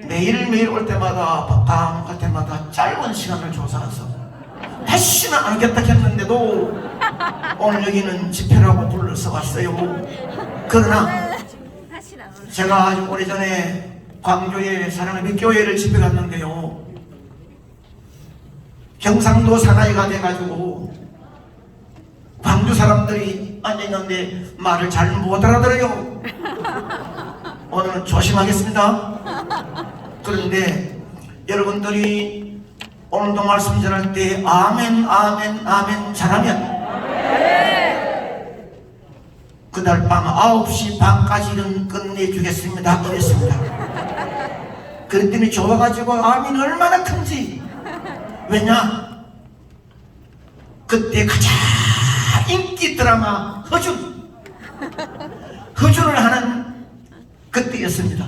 매일매일 올 때마다 밤 갈 때마다 짧은 시간을 조사해서 다시는 안 하겠다 했는데도 오늘 여기는 집회라고 불러서 왔어요. 그러나 제가 오래전에 광주의 사랑의 빛교회를 집회 갔는데요, 경상도 사나이가 돼가지고 광주 사람들이 앉아있는데 말을 잘 못 알아들어요. 오늘은 조심하겠습니다. 그런데 여러분들이 오늘도 말씀 전할 때 아멘 아멘 아멘 잘하면 그날 밤 9시 반까지는 끝내주겠습니다. 그랬습니다. 그랬더니 좋아가지고 아멘 얼마나 큰지. 왜냐? 그때 가장 인기 드라마 허준을 하는 그때였습니다.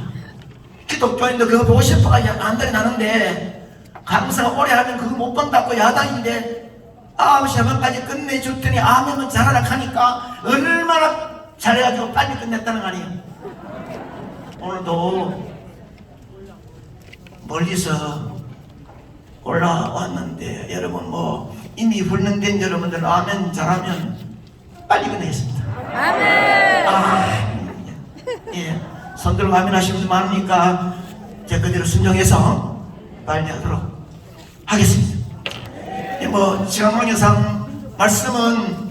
기독교인도 그거 보고 싶어가 안달이 나는데 강사가 오래 하면 그거 못 본다고 야단인데 9시 반까지 끝내줬더니 아멘은 잘하라 하니까 얼마나 잘해가지고 빨리 끝냈다는 거 아니에요. 오늘도 멀리서 올라왔는데 여러분 뭐 이미 훈련된 여러분들 아멘 잘하면 빨리 끝내겠습니다. 아멘. 예, 손들고 아멘 하시는 분 많으니까 제가 그대로 순종해서 빨리 하도록 하겠습니다. 예, 뭐 시간관계상 말씀은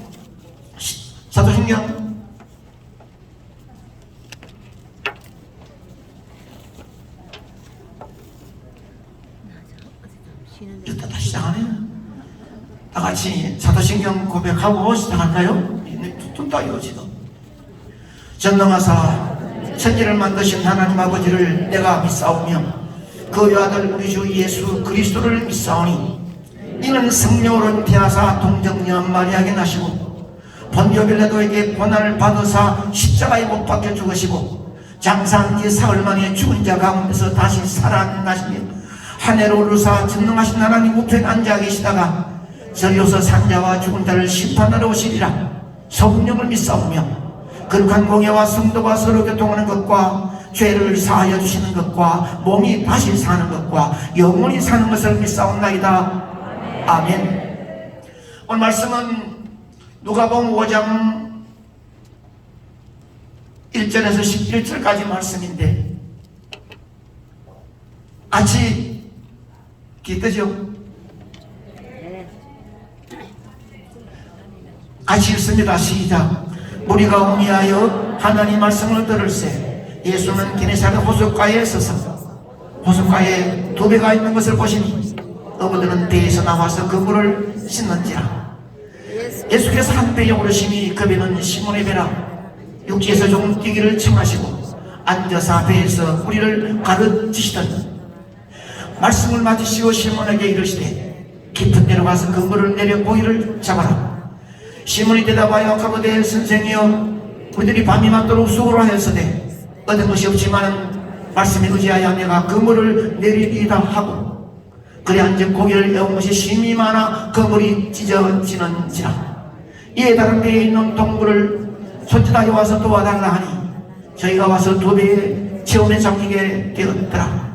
사도신경 시작하네요. 다 같이 사도신경 고백하고 시작할까요? 좀 더 이어지도. 전능하사 천지를 만드신 하나님 아버지를 내가 믿사오며 그 아들 우리 주 예수 그리스도를 믿사오니 이는 성령으로 태하사 동정녀 마리아에게 나시고 본디오 빌라도에게 고난을 받으사 십자가에 못 박혀 죽으시고 장사한 지 사흘 만에 죽은 자 가운데서 다시 살아나시며 하늘로 오르사 전능하신 하나님 우편에 앉아 계시다가 저리로서 산자와 죽은 자를 심판하러 오시리라. 성령을 믿사오며 거룩한 공예와 성도가 서로 교통하는 것과 죄를 사하여 주시는 것과 몸이 다시 사는 것과 영원히 사는 것을 믿사옵나이다. 아멘. 오늘 말씀은 누가복음 5장 1절에서 11절까지 말씀인데 같이 기쁘죠? 같이 읽습니다. 시작. 우리가 의미하여 하나님 말씀을 들을세 예수는 게네사렛 호숫가에 서서 호숫가에 두 배가 있는 것을 보시니 어부들은 배에서 나와서 그 물을 씻는지라. 예수께서 한 배에 오르시니 그 배는 시몬의 배라. 육지에서 조금 뛰기를 청하시고 앉아서 배에서 우리를 가르치시더니 말씀을 맞으시고 시몬에게 이르시되 깊은 데로 가서 그 물을 내려 고기를 잡아라. 시몬이 대답하여 가로되 선생이여 우리들이 밤이 맞도록 수고를 하였으되 얻은 것이 없지만 말씀에 의지하여 내가 그 물을 내리리이다 하고 그래 앉은 고기를 에운 것이 심히 많아 그 물이 찢어지는지라. 이에 다른 배에 있는 동물을 손짓하여 와서 도와달라 하니 저희가 와서 두 배에 체온에 잠기게 되었더라.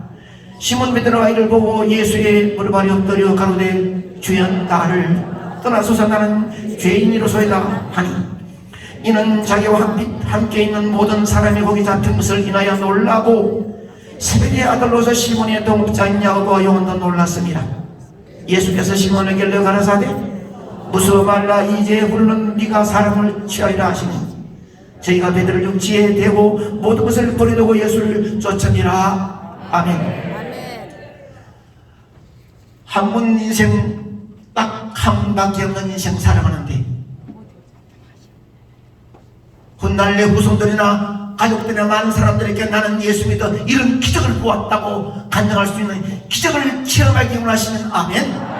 시몬 베드로가 이를 보고 예수의 무릎 아래 엎드려 가로되 주여 나를 떠나소서 나는 죄인이로소이다 하니 이는 자기와 함께 있는 모든 사람이 거기 잡힌 것을 인하여 놀라고 세베대의 아들로서 시몬의 동업자인 야고보와 요한도 놀랐습니다. 예수께서 시몬에게 가라사대 무서워 말라 이제 훌른 네가 사람을 취하리라 하시니 저희가 배들을 육지에 대고 모든 것을 버리려고 예수를 쫓으니라. 아멘. 한번 인생 딱 한 밖에 없는 인생 살아가는데 훗날 내 후손들이나 가족들이나 많은 사람들에게 나는 예수 믿어 이런 기적을 보았다고 간증할 수 있는 기적을 체험하기 원하시는 아멘.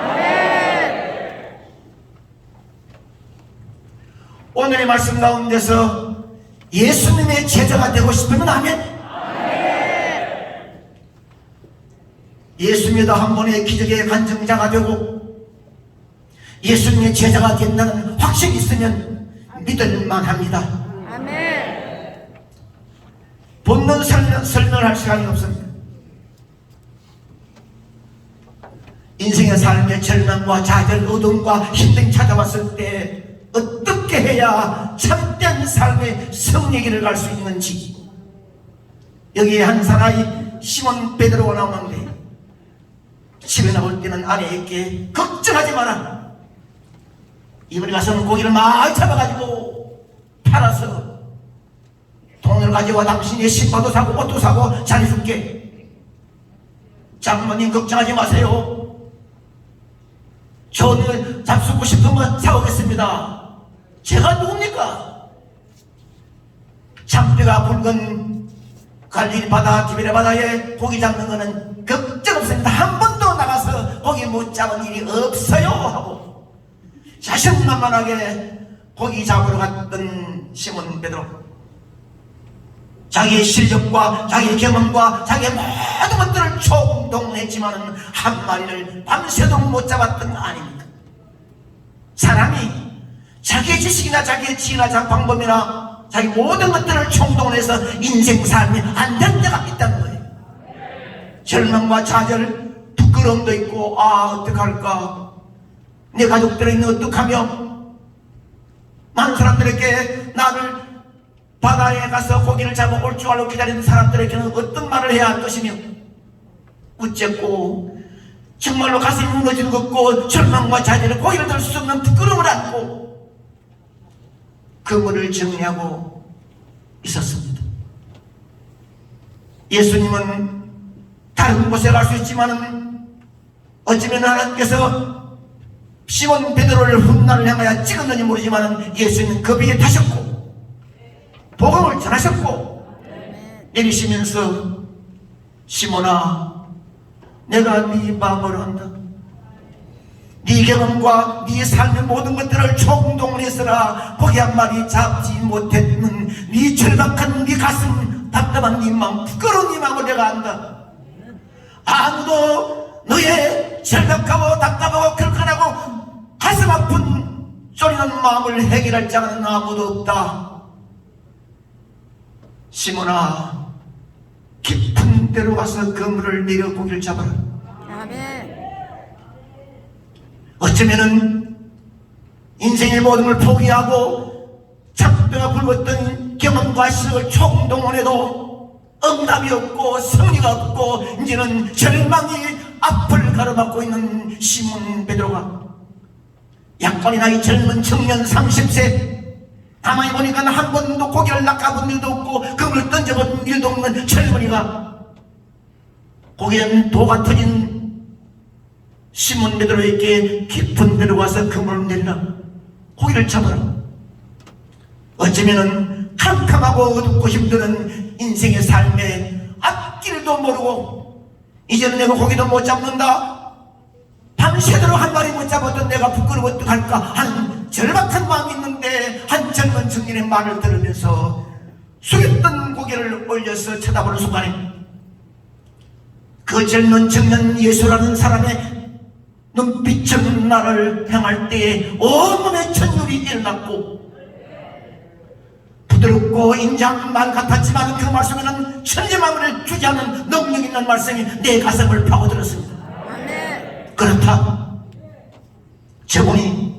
오늘의 말씀 가운데서 예수님의 제자가 되고 싶으면 아멘. 예수 믿어 한 번의 기적의 간증자가 되고 예수님의 제자가 된다는 확신이 있으면 믿을만 합니다. 아멘. 본문 설명을 말을 할 시간이 없습니다. 인생의 삶의 절망과 좌절, 어둠과 힘듦이 찾아왔을 때 어떻게 해야 참된 삶의 성리길을 갈 수 있는지, 여기에 한 사람이 시몬 베드로가 나오는데, 집에 나올 때는 아내에게 걱정하지 마라, 이번에 가서는 고기를 많이 잡아가지고 팔아서 돈을 가져와 당신의 신발도 사고 옷도 사고 잘해줄게. 장모님 걱정하지 마세요, 돈을 잡수고 싶으면 사오겠습니다. 제가 누굽니까? 잔뼈가 붉은 갈릴리 바다, 디베레 바다에 고기 잡는 거는 걱정 없습니다. 한 번도 나가서 고기 못 잡은 일이 없어요 하고 자신만만하게 고기 잡으러 갔던 시몬 베드로, 자기의 실력과 자기의 경험과 자기의 모든 것들을 총동원했지만은 한 마리를 밤새도록 못 잡았던 거 아닙니까? 사람이 자기의 지식이나 자기의 지혜나 자기 방법이나 자기 모든 것들을 총동원해서 인생 삶이 안 될 때가 있다는 거예요. 절망과 좌절, 부끄러움도 있고, 어떡할까, 내 가족들은 어떡하며, 많은 사람들에게 나를 바다에 가서 고기를 잡아올 줄 알고 기다리는 사람들에게는 어떤 말을 해야 할 것이며, 어쨌고 정말로 가슴이 무너지는 것 같고 절망과 좌절에 고개를 들 수 없는 부끄러움을 안고 그물을 정리하고 있었습니다. 예수님은 다른 곳에 갈 수 있지만 어쩌면 하나님께서 시몬 베드로를 훗날을 향하여 찍었는지 모르지만 예수님은 그 배에 타셨고 복음을 전하셨고 내리시면서 시몬아, 내가 네 마음을 안다. 네 경험과 네 삶의 모든 것들을 총동원해서라 고기 한 마리 잡지 못했는 네 절박한 네 가슴, 답답한 네 마음, 부끄러운 네 마음을 내가 안다. 아무도 너의 절박하고 답답하고 결칸하고 가슴 아픈 쫄리는 마음을 해결할 자는 아무도 없다. 시몬아, 깊은 데로 가서 그물을 내려 고기를 잡아라. 아멘. 어쩌면은 인생의 모든 걸 포기하고 잔뼈가 붉었던 경험과 실력을 총동원해도 응답이 없고 승리가 없고 이제는 절망이 앞을 가로막고 있는 시몬 베드로가 약간의 나이 젊은 청년 30세, 가만히 보니까 한 번도 고기를 낚아본 일도 없고 그물을 던져본 일도 없는 젊은이가 고기는 도가 터진 시몬 베드로에게 깊은 데로 와서 그물을 내리라, 고기를 잡아라. 어쩌면은 캄캄하고 어둡고 힘드는 인생의 삶에 앞길도 모르고 이제는 내가 고기도 못 잡는다, 밤새도록 한 마리 못 잡았던 내가 부끄러워 어떡할까 하는 절박한 마음이 있는데 한 젊은 청년의 말을 들으면서 숙였던 고개를 올려서 쳐다보는 순간에 그 젊은 청년 예수라는 사람의 눈빛은 나를 향할 때에 온몸에 천율이 일어났고 부드럽고 인자한 말 같았지만 그 말씀에는 천지만물을 주지 않는 능력 있는 말씀이 내 가슴을 파고들었습니다. 그렇다. 저분이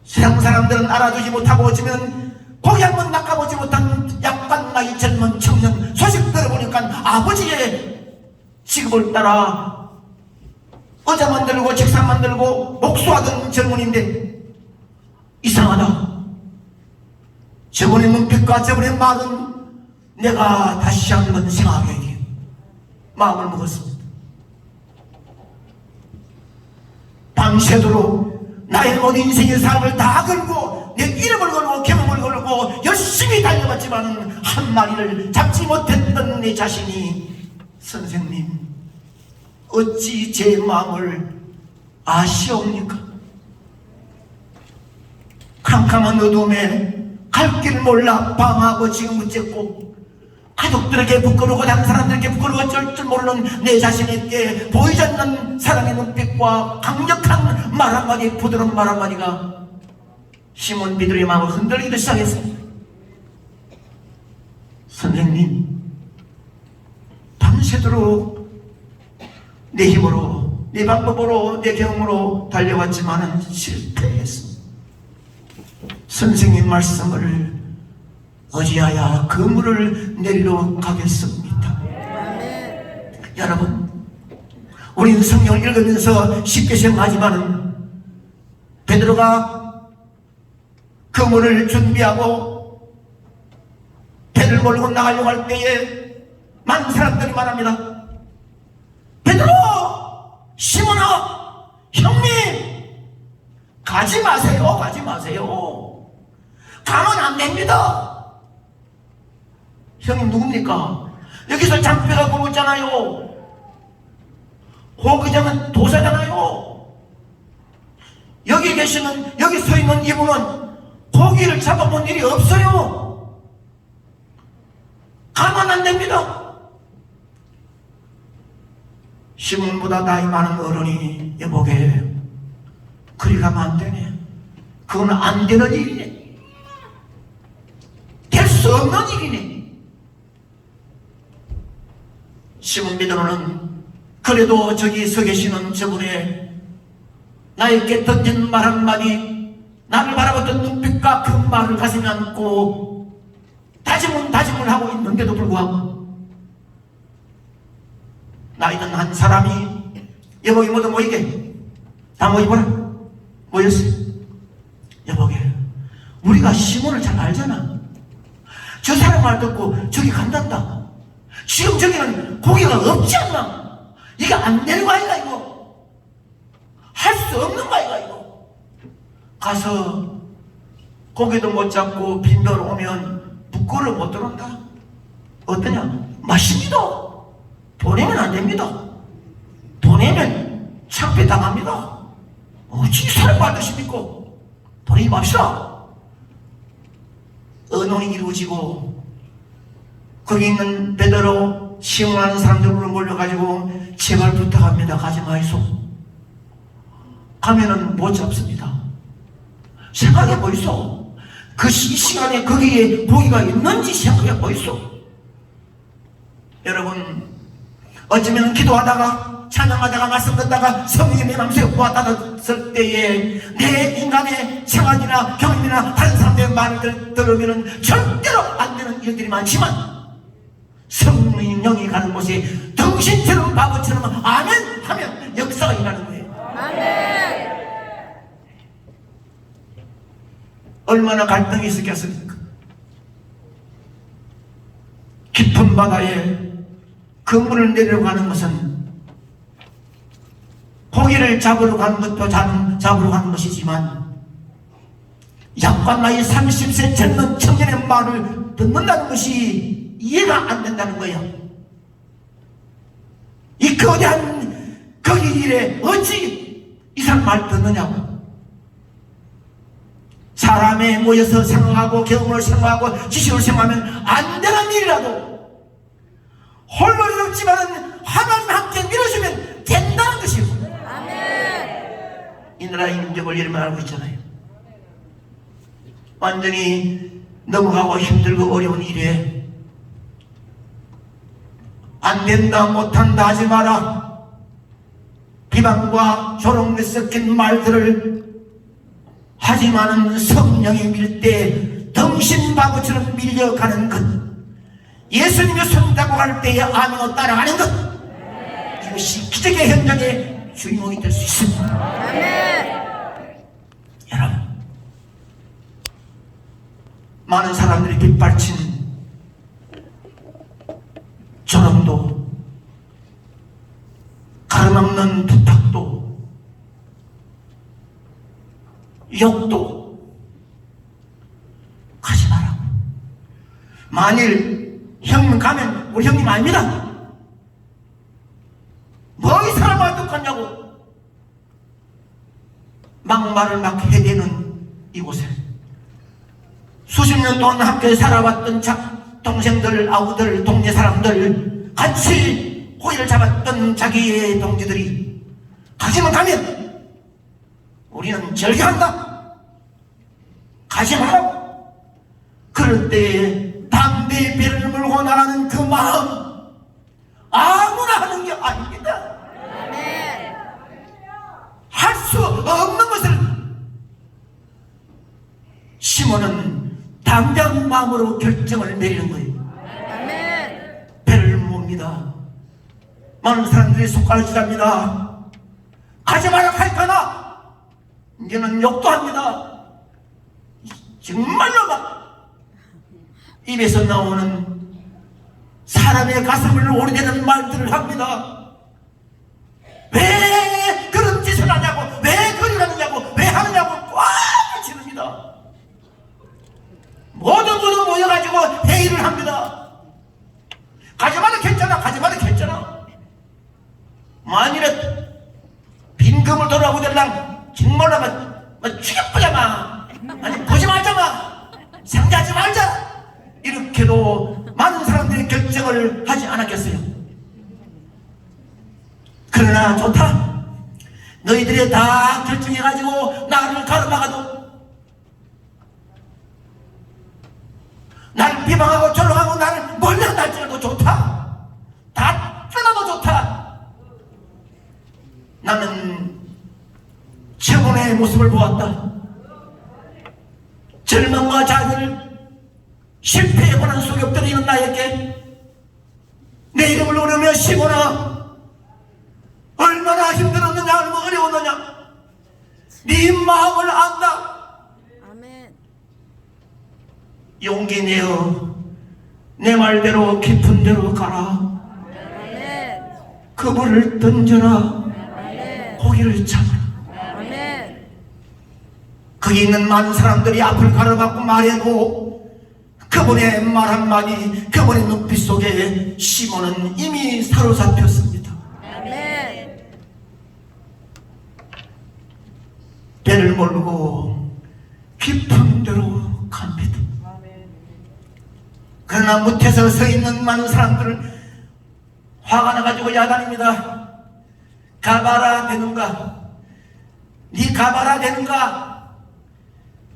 세상 사람들은 알아두지 못하고 어쩌면 고기 한번 낚아보지 못한 약간 나이 젊은 청년, 소식 들어보니까 아버지의 직업을 따라 의자 만들고 책상 만들고 목수하던 젊은인데 이상하다. 저분의 눈빛과 저분의 말은 내가 다시 한번 생각하게 돼 마음을 먹었습니다. 밤새도록 나의 모든 인생의 삶을 다 걸고 내 이름을 걸고 경험을 걸고 열심히 달려봤지만 한 마리를 잡지 못했던 내 자신이 선생님 어찌 제 마음을 아시옵니까? 캄캄한 어둠에 갈 길 몰라 방황하고 지금 어쨌고 가족들에게 부끄러워 다른 사람들에게 부끄러워 어쩔 줄 모르는 내 자신에게 보이지 않는 사랑의 눈빛과 강력한 말 한마디, 부드러운 말 한마디가 시몬 베드로의 마음을 흔들리기 시작했습니다. 선생님, 밤새도록 내 힘으로, 내 방법으로, 내 경험으로 달려왔지만은 실패했어. 선생님 말씀을 의지하여 그물을 내리러 가겠습니다. 여러분, 우리는 성경을 읽으면서 쉽게 생각하지만은 베드로가 그물을 준비하고 배를 몰고 나가려고 할 때에 많은 사람들이 말합니다. 베드로, 시몬아, 형님, 가지 마세요, 가지 마세요. 가면 안 됩니다. 형님 누굽니까? 여기서 장패가 굴었잖아요. 호그장은 도사잖아요. 여기 계시는, 여기 서 있는 이분은 고기를 잡아본 일이 없어요. 가면 안 됩니다. 시몬보다 나이 많은 어른이 여보게, 그리 가면 안 되네. 그건 안 되는 일이네. 될 수 없는 일이네. 시몬 베드로는 그래도 저기 서 계시는 저분의 나에게 던진 말 한마디, 나를 바라보던 눈빛과 그 말을 가슴에 안고 다짐을 하고 있는데도 불구하고 나이든 한 사람이 여보게 모두 모이게 다 모이보라. 모였어요. 여보게, 우리가 시몬을 잘 알잖아. 저 사람 말 듣고 저기 간단다. 지금 저기는 고기가 없지 않나? 이게 안 되는 거 아이가 이거? 할 수 없는 거 아이가 이거? 가서 고기도 못 잡고 빈돌 오면 북구를 못 들어온다. 어떠냐? 맞습니다. 보내면 안 됩니다. 보내면 창피 당합니다. 어찌 사람 받으십니까? 보내지 맙시다. 언론이 이루어지고 거기 있는 베드로, 시몬하는 사람들로 몰려가지고 제발 부탁합니다. 가지 마이소. 가면은 못 잡습니다. 생각해 보이소. 그 시간에 거기에 고기가 있는지 생각해 보이소. 여러분, 어쩌면 기도하다가 찬양하다가 말씀 듣다가 성령이 내 마음속에 와닿았을 때에 내 인간의 생활이나 경험이나 다른 사람들의 말을 들으면 절대로 안 되는 일들이 많지만 성령이 영이 가는 곳에 등신처럼 바보처럼 아멘 하면 역사가 일어나는 거예요. 아멘. 얼마나 갈등이 있었겠습니까? 깊은 바다에 그물을 내리러 가는 것은 고기를 잡으러 가는 것도 잡으러 가는 것이지만 약과 나이 30세 젊은 청년의 말을 듣는다는 것이 이해가 안 된다는 거예요. 이 거대한 거기 일에 어찌 이 사람 말 듣느냐고. 사람에 모여서 생각하고 경험을 생각하고 지식을 생각하면 안 되는 일이라도 홀로 이롭지만은 하나님 함께 밀어주면 된다는 것이고. 이 나라의 인격을 이름을 알고 있잖아요. 완전히 넘어가고 힘들고 어려운 일에 안 된다 못한다 하지 마라. 비방과 조롱에 섞인 말들을 하지만은 성령이 밀 때 덩신바보처럼 밀려가는 것, 예수님이 손잡고 갈 때에 아멘으로 따라가는 것, 이것이 기적의 현장의 주인공이 될 수 있습니다. 여러분, 많은 사람들이 빗발친 조롱도, 가름없는 부탁도, 욕도 하지 마라. 만일 형님 가면 우리 형님 아닙니다. 뭐 이 사람을 똑같냐고 막말을 막 해대는 이곳에 수십 년 동안 함께 살아왔던 동생들, 아우들, 동네 사람들, 같이 고기를 잡았던 자기의 동지들이 가지만 가면 우리는 절개한다. 가지 말라고. 그럴 때에 담대히 배를 물고 나가는 그 마음, 아무나 하는 게 아닙니다. 할 수 없는 것을 시몬은 담대한 마음으로 결정을 내리는 거예요. 배를 몹니다. 많은 사람들이 손가락질합니다. 가지 마라 할까나 이제는 욕도 합니다. 정말로 막 입에서 나오는 사람의 가슴을 오리되는 말들을 합니다. 왜 그런 짓을 하냐고, 왜 그리 하느냐고, 왜 하느냐고 꽉 치릅니다. 모두 모여가지고 회의를 합니다. 가지마라 괜찮아, 가지마라 괜찮아. 만일에 빈금을 돌아오고 될랑 정말로 죽여버려마, 아니 보지 말자마, 상대하지 말자, 이렇게도 많은 사람들이 결정을 하지 않았겠어요. 그러나 좋다, 너희들이 다 결정해가지고 나를 가로막아도, 나를 비방하고 조롱하고 나를 몰래 날지라도 좋다, 다 떠나도 좋다. 나는 최고의 모습을 보았다. 절망과 좌절, 실패의 고난 속에 엎드리는 나에게 내 이름을 부르며 시몬아, 얼마나 힘들었느냐, 얼마나 어려웠느냐, 네 마음을 안다. 아멘. 용기 내어 내 말대로 깊은 데로 가라. 아멘. 그물을 던져라. 아멘. 고기를 잡아라. 아멘. 거기 있는 많은 사람들이 앞을 가로막고 말해도 그분의 말 한마디, 그분의 눈빛 속에 시몬은 이미 사로잡혔습니다. 아멘. 배를 몰고 깊은 데로 갑니다. 그러나 무태서 서 있는 많은 사람들은 화가 나가지고 야단입니다. 가봐라 되는가? 네 가봐라 되는가?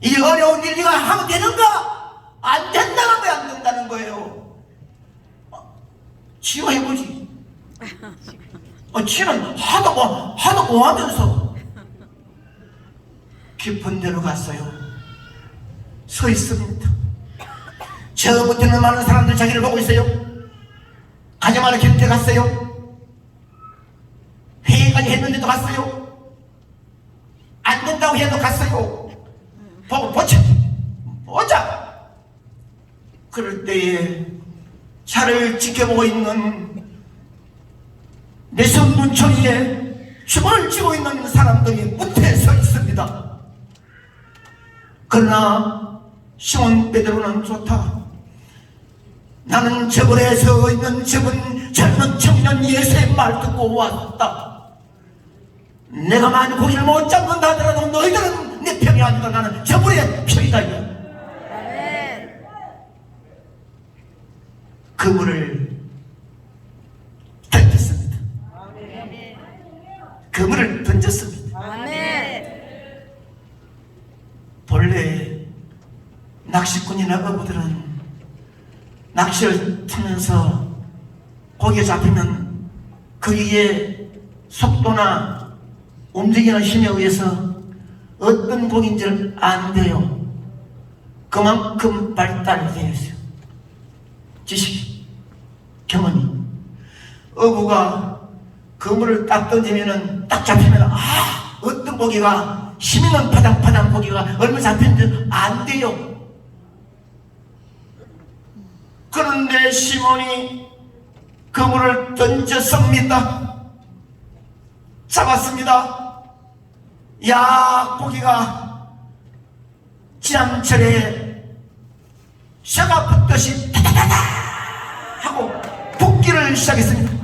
이 어려운 일 네가 하면 되는가? 안 된다는 거야, 안 된다는 거예요. 지가 해보지. 지는 하도 뭐 하면서 깊은 데로 갔어요. 서 있습니다. 처음부터는 많은 사람들 자기를 보고 있어요. 가자마자 곁에 갔어요. 회의까지 했는데도 갔어요. 안 된다고 해도 갔어요. 보고 보자. 그럴 때에 차를 지켜보고 있는 내선 문초리에 춤을 쥐고 있는 사람들이 무태에 서 있습니다. 그러나 시몬 베드로는 좋다. 나는 저번에 서 있는 저번 젊은 청년 예수의 말 듣고 왔다. 내가 만약 고기를 못 잡는다 하더라도 너희들은 내 편이 아니다. 나는 저번의 편이다. 아멘. 그물을 던졌습니다. 그물을 던졌습니다. 아멘. 본래 낚시꾼이나 어부들은 낚시를 타면서 고기에 잡히면 거기에 속도나 움직이는 힘에 의해서 어떤 고기인지를 안돼요. 그만큼 발달되어 있어요. 지식, 경험이. 어부가 그물을 딱 던지면은 딱 잡히면 어떤 고기가 힘 있는 파닥파닥 고기가 얼마 잡혔는지 안 돼요. 그런데 시몬이 그물을 던졌습니다. 잡았습니다. 야, 고기가 지난철에 쇠가 붙듯이 타다다다 하고 붓기를 시작했습니다.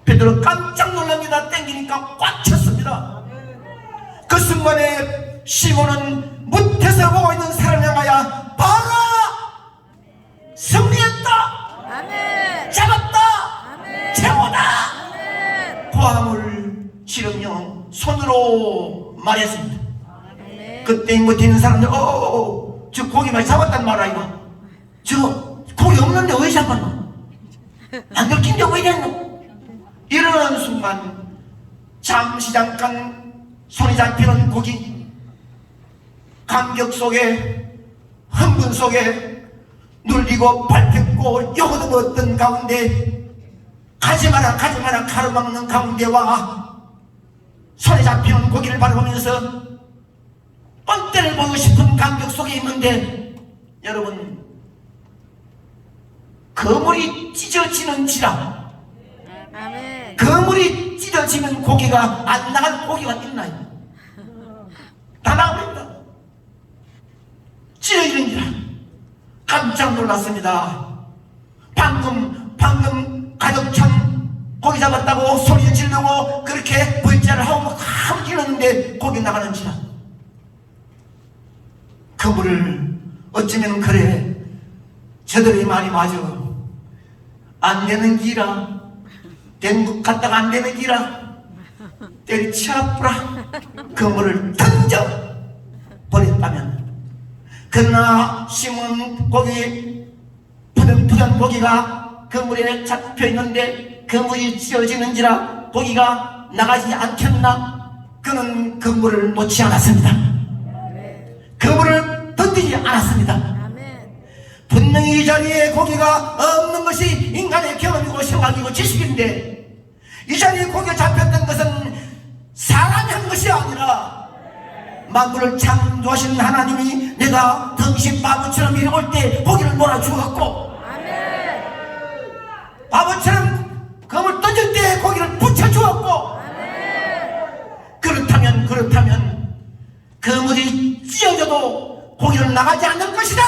베드로 깜짝 놀랍니다. 땡기니까 꽉 찼습니다. 그 순간에 시몬은 무태서 보고 있는 사람을 향하여 봐라! 승리했다! 아멘. 잡았다! 아멘. 최고다! 아멘. 고함을 지르며 손으로 말했습니다. 아멘. 그때 못있는 사람들 저 고기 많이 잡았단 말이야. 이거 저 고기 없는데 왜 잡았노? 안 들킨 게 왜 됐노? 이러는 순간 잠시 잠깐 손이 잡히는 고기, 감격 속에 흥분 속에 눌리고 밟혔고 욕을 얻던 가운데 가지마라 가지마라 가로막는 가운데와 손에 잡히는 고기를 바라보면서 뻔때를 보고 싶은 감격 속에 있는데, 여러분, 그물이 찢어지는지라, 아멘. 그물이 찢어지면 고기가 안 나갈 고기가 있나요? 다 나갑니다. 찢어지는지라. 깜짝 놀랐습니다. 방금 가족 참 고기 잡았다고 소리 지르고 그렇게 V자를 하고 막 이러는데 고기 나가는지라. 그물을 어쩌면 그래, 저들의 말이 맞아, 안 되는 기라, 된 것 같다가 안 되는 기라, 때리치아뿌라 그물을 던져 버렸다면, 그러나 심은 고기, 푸든 고기가 그물에 잡혀있는데 그물이 찢어지는지라 고기가 나가지 않겠나? 그는 그물을 놓지 않았습니다. 그물을 던지지 않았습니다. 아멘. 분명히 이 자리에 고기가 없는 것이 인간의 경험이고 생각이고 지식인데, 이 자리에 고기가 잡혔던 것은 사람이 한 것이 아니라 만물을 창조하신 하나님이 내가 덩신 바보처럼 이러올 때 고기를 몰아주었고, 아멘. 바보처럼 그물 던질 때 고기를 붙여주었고, 그렇다면 그물이 찢어져도 고기는 나가지 않는 것이다.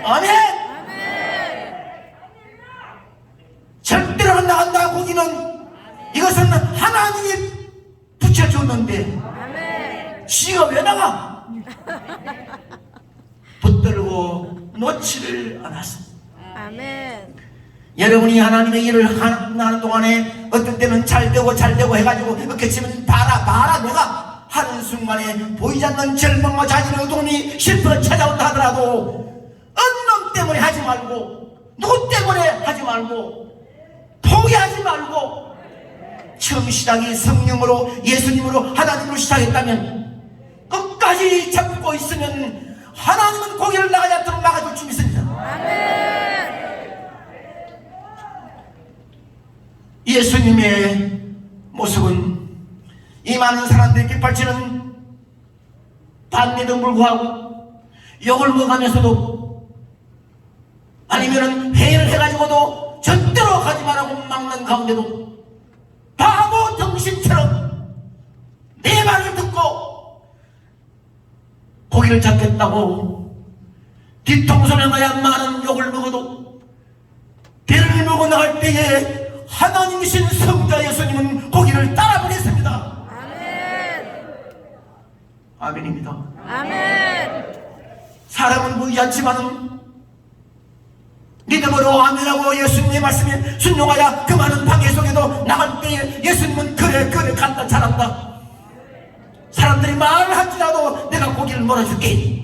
아멘. 절대로 안 나간다. 고기는 이것은 하나님이 붙여줬는데 지가 왜 나가? 붙들고 놓지를 않았습니다. 아멘. 여러분이 하나님의 일을 하는 동안에 어떤 때는 잘 되고 해가지고 이렇게 치면 봐라 내가 하는 순간에 보이지 않는 절망과 자신의 어두움이 실패로 찾아온다 하더라도 어느 놈 때문에 하지 말고, 누구 때문에 하지 말고, 포기하지 말고, 처음 시작이 성령으로, 예수님으로, 하나님으로 시작했다면 끝까지 잡고 있으면 하나님은 고기를 나가지 않도록 막아줄 줄 믿습니다. 예수님의 모습은 이 많은 사람들이 깃발치는 반대도 불구하고, 욕을 먹으면서도, 아니면은 회의를 해가지고도 절대로 가지 말라고 막는 가운데도 바보 정신처럼 내 말을 듣고 고기를 잡겠다고 뒤통수를 나야 많은 욕을 먹어도, 배를 먹어 나갈 때에 하나님이신 성자 예수님은 고기를 따라버렸습니다. 아멘입니다. 아멘. 사람은 보이지 않지만은 믿음으로 아멘하고 예수님의 말씀에 순종하여 그 많은 방해 속에도 나갈 때에 예수님은 그래 간다, 잘한다. 사람들이 말할지라도 내가 고기를 몰아줄게.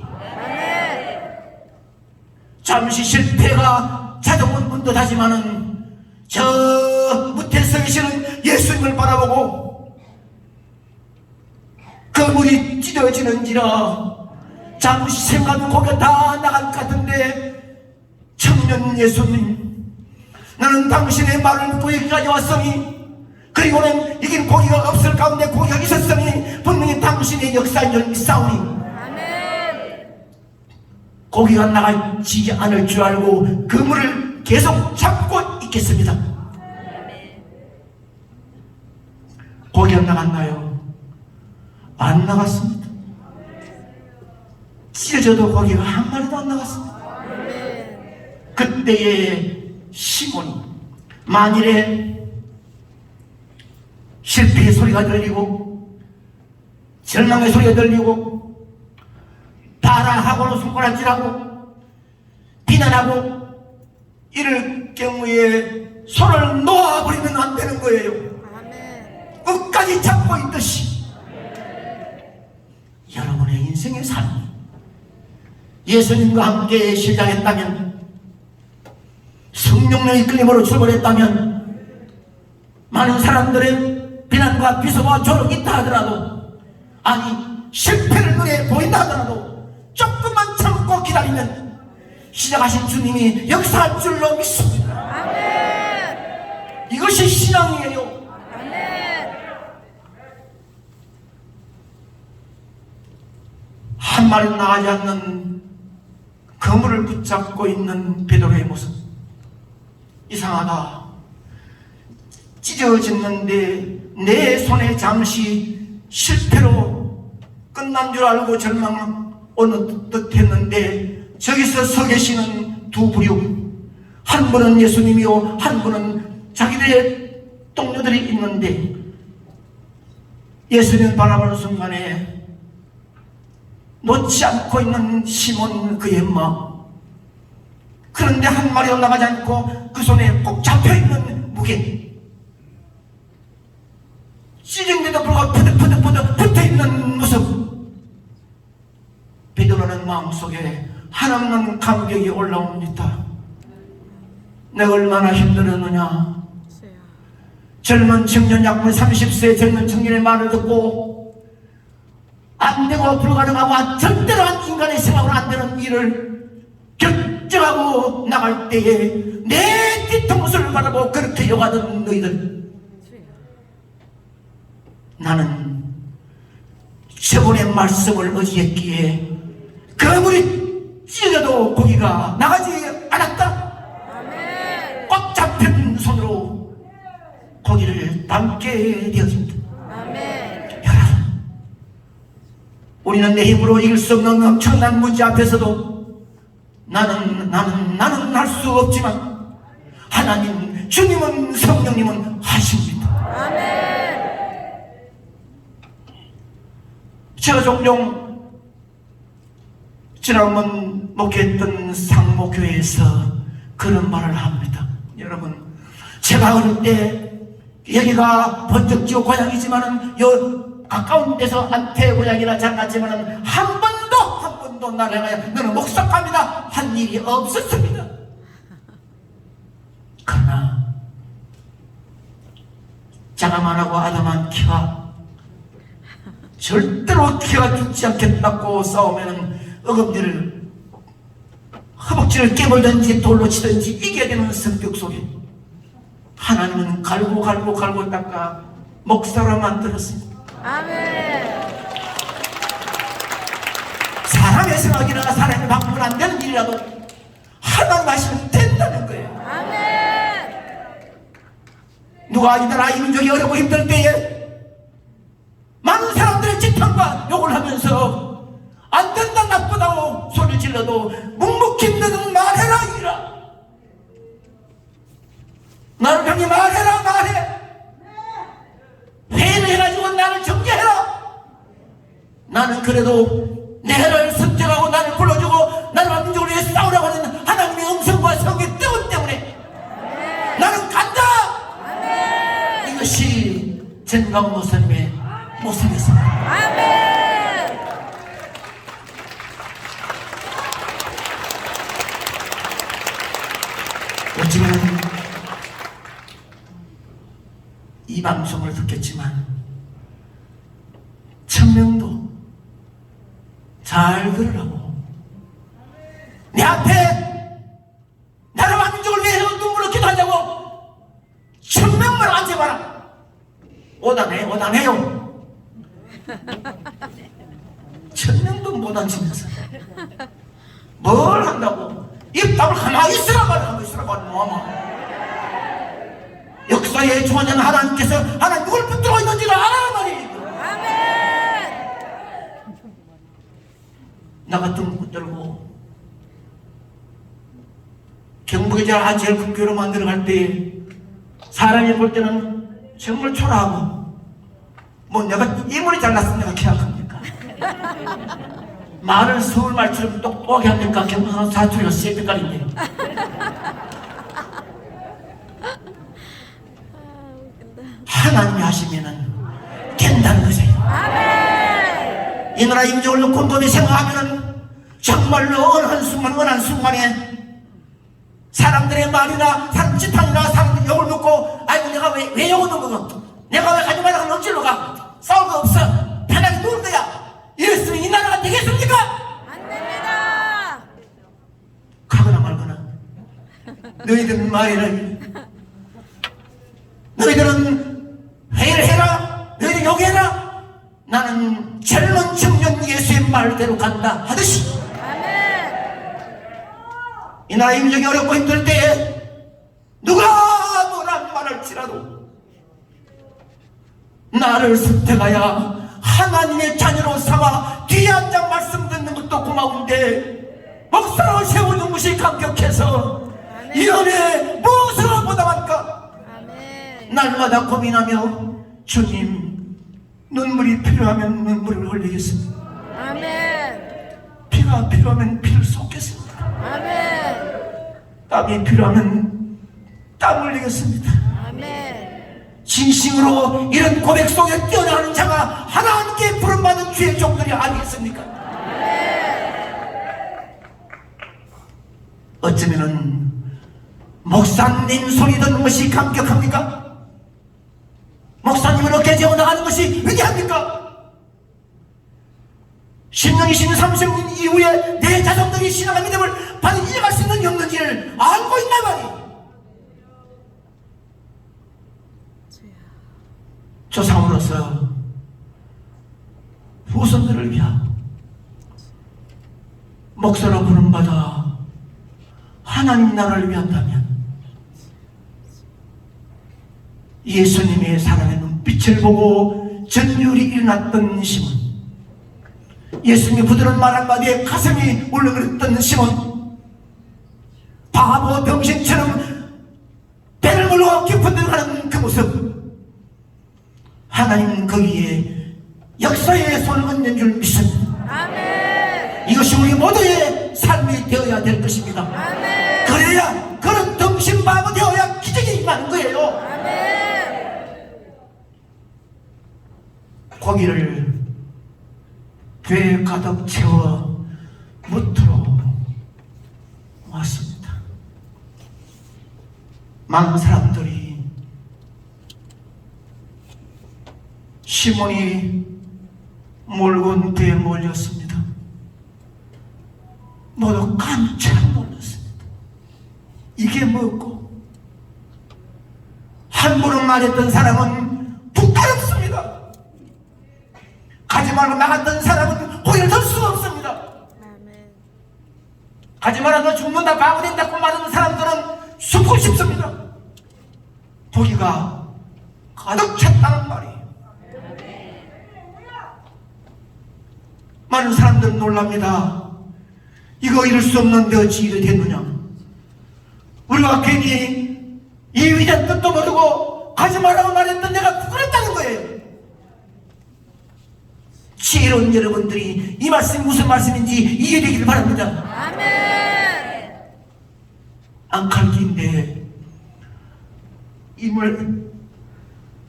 잠시 실패가 찾아온 분도 하지만은 저 무태 서 계시는 예수님을 바라보고 그물이 찢어지는지라 잠시 생각하면 고기가 다 나갈 것 같은데, 청년 예수님, 나는 당신의 말을 듣고 여기까지 왔으니, 그리고는 이긴 고기가 없을 가운데 고기가 있었으니 분명히 당신의 역사인 줄 믿사오니 고기가 나가지 않을 줄 알고 그물을 계속 잡고 있겠습니다. 고기가 나갔나요? 안 나갔습니다. 찢어져도 고기가 한 마리도 안 나갔습니다. 그때의 시몬이 만일에 실패의 소리가 들리고 절망의 소리가 들리고 바라하고는 손가락질하고 비난하고 이럴 경우에 손을 놓아버리면 안 되는 거예요. 끝까지 잡고 있듯이 여러분의 인생의 삶이 예수님과 함께 시작했다면 6명이 끌림으로 출발했다면 많은 사람들의 비난과 비소와 조롱이 있다 하더라도, 아니 실패를 눈에 보인다 하더라도 조금만 참고 기다리면 시작하신 주님이 역사할 줄로 믿습니다. 아멘. 이것이 신앙이에요. 아멘. 한 마리 나가지 않는 그물을 붙잡고 있는 베드로의 모습, 이상하다. 찢어졌는데 내 손에 잠시 실패로 끝난 줄 알고 절망 어느 듯 했는데, 저기서 서 계시는 두 부류, 한 분은 예수님이요 한 분은 자기들의 동료들이 있는데, 예수님 바라보는 순간에 놓지 않고 있는 시몬 그의 마음, 그런데 한 마리 올라가지 않고 그 손에 꼭 잡혀있는 무게, 찢은데도 불구하고 푸득푸득 붙어있는 모습, 베드로는 마음속에 한없는 감격이 올라옵니다. 내가 얼마나 힘들었느냐. 젊은 청년, 약분 30세 젊은 청년의 말을 듣고 안되고 불가능하고 절대로 한 인간의 생각으로 안되는 일을 결정하고 나갈 때에 내 뒤통수를 바라보고 그렇게 욕하던 너희들, 나는 저번의 말씀을 의지했기에 그물이 찢어도 고기가 나가지 않았다. 아멘. 꽉 잡힌 손으로 고기를 담게 되었습니다. 아멘. 여러분, 우리는 내 힘으로 이길 수 없는 엄청난 문제 앞에서도 나는 할 수 없지만 하나님, 주님은, 성령님은 하십니다. 아멘. 제가 종종 지난번 목회했던 상목교회에서 그런 말을 합니다. 여러분, 제가 어릴 때 여기가 번쩍지구 고향이지만은 요 가까운 데서 안태 고향이라 장났지만은 한 번도 나를 향하여 너는 목석합니다 한 일이 없었습니다. 그러나 자가만하고 아담한 키가 절대로 키가 죽지 않겠다고 싸우면은 어금니를, 허벅지를 깨물든지 돌로 치든지 이겨야 되는 성격 속에 하나님은 갈고 닦아 목사로 만들었습니다. 아멘. 사람의 생각이나 사람의 방법은 안 되는 일이라도 하나님 하시면 된다는 거예요. 아멘. 누가 이 나라 이 민족이 어렵고 힘들 때에 많은 사람들의 지탄과 욕을 하면서 안 된다, 나쁘다고 소리 질러도 묵묵히 너는 말해라 이라, 나를 향해 말해라, 말해. 회의를 해가지고 나를 정죄해라. 나는 그래도 내를 선택하고 나를 불러주고 나를 민족을 위해 싸우라고 하는 하나님의 음성과 성의 뜨거움 때문에 나는 간다. 이것이 전광 목사님의 모습이었습니다. 아멘. 어쩌면 이 방송을 듣겠지만 1000명도 잘 들으라고, 내 앞에 나라와 민족을 위해서 눈물로 기도하자고 1000명만 앉아봐라. 오단해요. 1000명도 못 앉으면서 뭘 한다고? 입답을 가만히 있으라고 하는 뭐하마. 역사의 주관자는 하나님께서 하나님 누굴 붙들고 있는지를 알아야 말이에요. 아멘. 나 같은 붙들고 경북에 제일 큰 교회로 만들어갈 때 사람이 볼 때는 정말 초라하고, 뭐 내가 이물이 잘났으면 내가 계약합니까? 말을 서울 말처럼 똑똑하게 합니까? 경북 사투리가 새빛깔인데. 하나님이 하시면은 된다는 거죠. 아멘. 이 나라 임종을 곰곰이 생각하면은 정말로 어느 한순간에 사람들의 말이나 사람들의 자칫하니라 사람들이 욕을 먹고 아이고 내가 왜 욕을 먹는 거고 내가 왜 가지 말라고 억지로 가 싸울 거 없어 편하게 누울 거야 이랬으면 이 나라가 되겠습니까? 안 됩니다. 가거나 말거나 너희들은 말이라 너희들은 회의를 해라 너희들 욕해라 나는 젊은 청년 예수의 말대로 간다 하듯이 아멘. 이 나라 임력이 어렵고 힘들 때에 누가 뭐라 말할지라도 나를 선택하여 하나님의 자녀로 삼아 뒤에 앉아 말씀 듣는 것도 고마운데 목사로 세우는 것이 감격해서 이 은혜 무엇으로 보답할까 아멘. 날마다 고민하며 주님 눈물이 필요하면 눈물을 흘리겠습니다 아멘. 피가 필요하면 피를 쏟겠습니다 아멘. 땀이 필요하면 땀 흘리겠습니다 아멘. 진심으로 이런 고백 속에 뛰어나가는 자가 하나님께 부름받은 주의 종들이 아니겠습니까? 어쩌면은 목사님 소리 듣는 것이 감격합니까? 목사님을 어깨 재고 나가는 것이 위대합니까? 10년, 20년, 30년 이후에 내 자손들이 신앙의 믿음을 받아 이어갈 수 있는 없는지를 알고 있나 말이에요. 조상으로서 후손들을 위하여 목사로 부름받아 하나님 나라를 위한다면 예수님의 사랑의 눈빛을 보고 전율이 일어났던 시몬 예수님의 부드러운 말 한마디에 가슴이 울렁거렸던 시몬 바보 병신처럼 배를 물고 깊은 데로 가는 그 모습 하나님은 거기에 역사의 손을 얹는 줄 믿습니다. 아멘. 이것이 우리 모두의 삶이 되어야 될 것입니다. 아멘. 그래야 그런 덩신바보 되어야 기적이 임하는 거예요. 아멘. 고기를 배에 가득 채워 무트로 왔습니다. 많은 사람들이 시몬이 몰고 온 배에 몰렸습니다. 모두 깜짝 놀랐습니다. 이게 뭐고? 함부로 말했던 사람은 부끄럽습니다. 가지 말고 나갔던 사람은 고개를 들 수가 없습니다. 아멘. 가지 마라 너 죽는다 바보 된다고 말하는 사람들은 숨고 싶습니다. 고기가 가득 찼다는 말이에요. 많은 사람들은 놀랍니다. 이거 이룰 수 없는데 어찌 이래 됐느냐. 우리가 괜히 이 위대한 뜻도 모르고 가지 말라고 말했던 내가 부끄럽다는 거예요. 지혜로운 여러분들이 이 말씀이 무슨 말씀인지 이해되기를 바랍니다. 아멘. 안칼기인데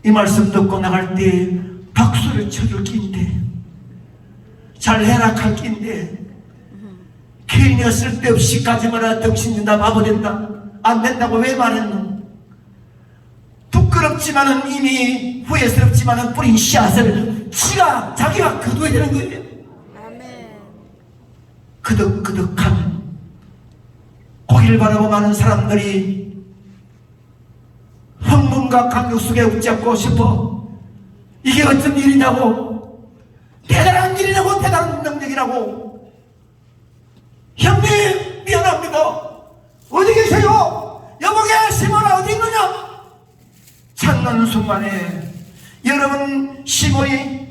이 말씀 듣고 나갈 때 박수를 쳐줄 기인데 잘해라 칼기인데 괜히 쓸데없이 가지 마라 덩신된다 바보 된다 안 된다고 왜 말했노? 부끄럽지만은 이미 후회스럽지만은 뿌린 씨앗을 자기가 거두어야 되는 거예요. 아멘. 그득그득한 고기를 바라보고 많은 사람들이 흥분과 감격 속에 웃잡고 싶어. 이게 어떤 일이냐고, 대단한 일이라고, 대단한 능력이라고. 형님 미안합니다. 어디 계세요? 여보게 시몬아 어디 있느냐? 찾는 순간에 여러분 시몬이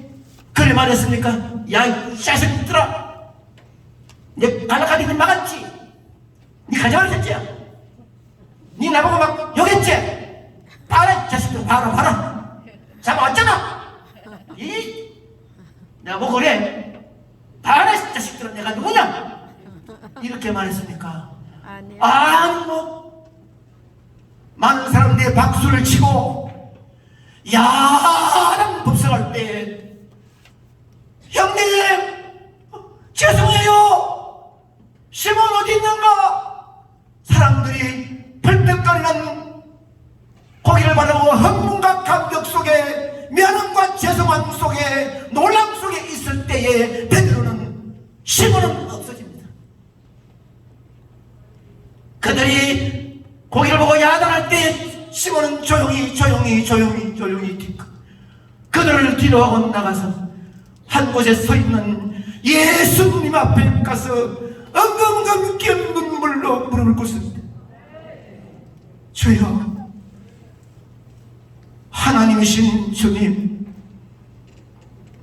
그래 말했습니까? 야 이 자식들아, 내 갈라가리를 막았지. 니 가지 말랬지. 니 나보고 막 욕했지. 봐라 자식들, 봐라 잡아왔잖아. 나보고 그래. 봐라 자식들은 내가 누구냐 이렇게 말했습니까? 아니요. 아니 뭐 많은 사람들이 박수를 치고 야랑 법석할 때 형님 죄송해요 시몬 어디 있는가 사람들이 펄펄거리는 고기를 바르고 흥분과 감격 속에 면허과 죄송함 속에 놀람 속에 있을 때에 베드로는 시몬은 없어집니다. 그들이 고기를 보고 야단할 때 시몬은 조용히 그들을 뒤로하고 나가서 한 곳에 서 있는 예수님 앞에 가서 엉금엉금 낀 눈물로 무릎을 꿇습니다. 주여, 하나님이신 주님,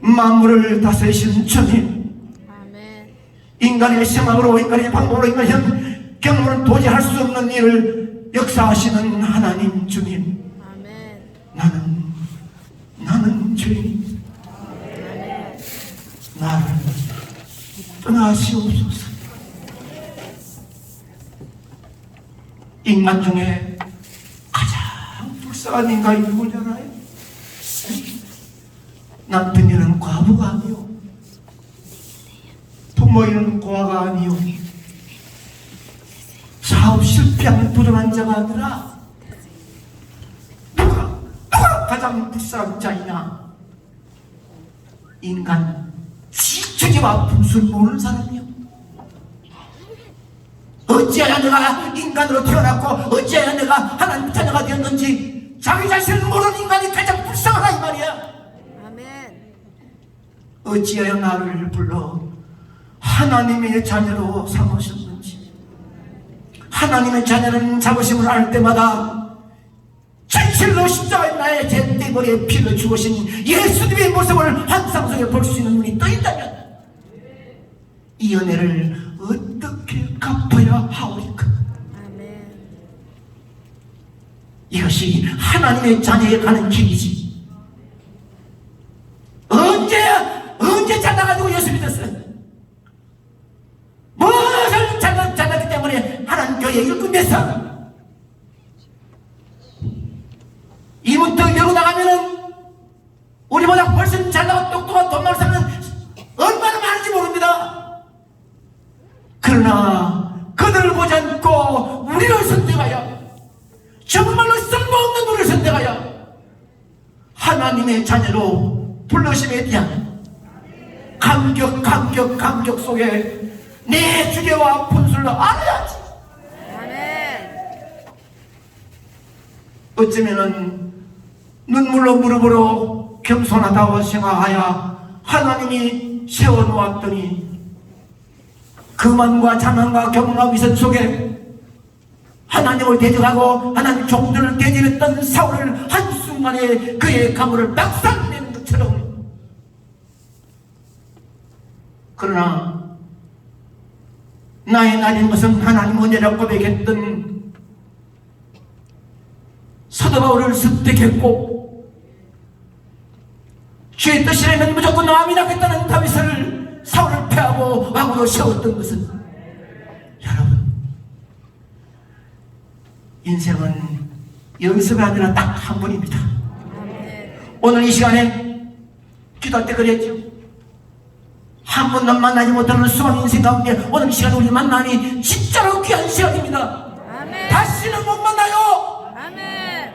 만물을 다스리신 주님, 아멘. 인간의 생각으로, 인간의 방법으로, 인간의 경험으로 도저히 할 수 없는 일을 역사하시는 하나님 주님, 아멘. 나는 죄인, 나를 떠나시옵소서. 인간 중에 가장 불쌍한 인간이 누구지 알아요? 남편 잃은 과부가 아니요, 부모 잃은 고아가 아니요, 사업 실패한 부도난 자가 아니라 누가 가장 불쌍한 자이냐? 인간 지체와 분수를 모르는 사람이요. 어찌하여 내가 인간으로 태어났고 어찌하여 내가 하나님 자녀가 되었는지 자기 자신을 모르는 인간이 가장 불쌍하다 이 말이야. 아멘. 어찌하여 나를 불러 하나님의 자녀로 삼으셨는지. 하나님의 자녀는 자부심을 알 때마다 진실로 십자가에 나의 잿대머리에 피를 죽으신 예수님의 모습을 환상 속에 볼 수 있는 눈이 떠있다면 이 은혜를 어떻게 갚아야 하오리까? 아멘. 이것이 하나님의 자녀에 가는 길이지. 언제 잘나가지고 예수 믿었어요? 무엇을 잘났기 때문에 하나님 교회에 일꾼됐어? 이 문턱 열고 나가면은 우리보다 훨씬 잘나고 똑똑한 돈 많은 사람은 얼마나 많은지 모릅니다. 그러나 그들을 보지 않고 우리를 선택하여, 정말로 쓸모없는 우리를 선택하여 하나님의 자녀로 불러심에 대한 감격 속에 내 주제와 분수를 알아야지. 아멘. 어쩌면은 눈물로 무릎으로 겸손하다고 생각하여 하나님이 세워놓았더니 그만과 자만과 경험과 위선 속에 하나님을 대적하고 하나님 종들을 대적했던 사울을 한순간에 그의 가문을 박살내는 것처럼, 그러나 나의 날인 것은 하나님 은혜라고 고백했던 사도 바울을 습득했고 주의 뜻이라면 무조건 아멘 하겠다는 다윗을 사울을 패하고 왕으로 세웠던 것은, 여러분, 인생은 연습이 아니라 딱 한 번입니다. 오늘 이 시간에 기도할 때 그랬죠. 한 번도 만나지 못하는 수많은 인생 가운데 오늘 이 시간에 우리 만나니 진짜로 귀한 시간입니다. 아멘. 다시는 못 만나요. 아멘.